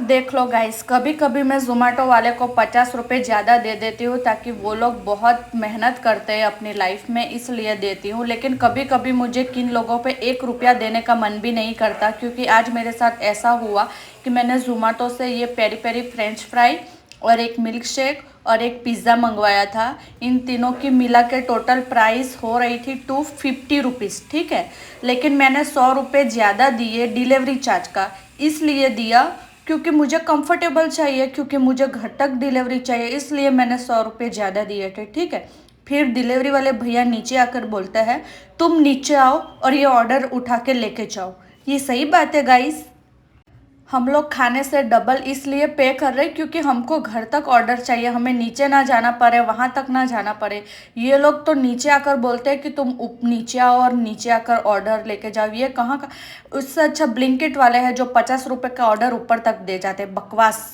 देख लो गाइस, कभी कभी मैं जोमेटो वाले को 50 रुपये ज़्यादा दे देती हूँ ताकि वो लोग बहुत मेहनत करते हैं अपनी लाइफ में, इसलिए देती हूँ। लेकिन कभी कभी मुझे किन लोगों पे 1 रुपया देने का मन भी नहीं करता, क्योंकि आज मेरे साथ ऐसा हुआ कि मैंने जोमेटो से ये पेरी पेरी फ्रेंच फ्राई और एक मिल्क शेक और एक पिज़्ज़ा मंगवाया था। इन तीनों की मिला के टोटल प्राइस हो रही थी 250 रुपीज़, ठीक है। लेकिन मैंने 100 रुपये ज़्यादा दिए डिलीवरी चार्ज का, इसलिए दिया क्योंकि मुझे कंफर्टेबल चाहिए, क्योंकि मुझे घर तक डिलीवरी चाहिए, इसलिए मैंने 100 रुपये ज़्यादा दिए थे, ठीक है। फिर डिलीवरी वाले भैया नीचे आकर बोलता है, तुम नीचे आओ और ये ऑर्डर उठा के लेके जाओ। ये सही बात है गाइस। हम लोग खाने से डबल इसलिए पे कर रहे क्योंकि हमको घर तक ऑर्डर चाहिए, हमें नीचे ना जाना पड़े, वहाँ तक ना जाना पड़े। ये लोग तो नीचे आकर बोलते हैं कि तुम नीचे आओ और नीचे आकर ऑर्डर लेके जाओ। ये कहाँ का। उससे अच्छा ब्लिंकिट वाले हैं जो 50 रुपये का ऑर्डर ऊपर तक दे जाते हैं। बकवास।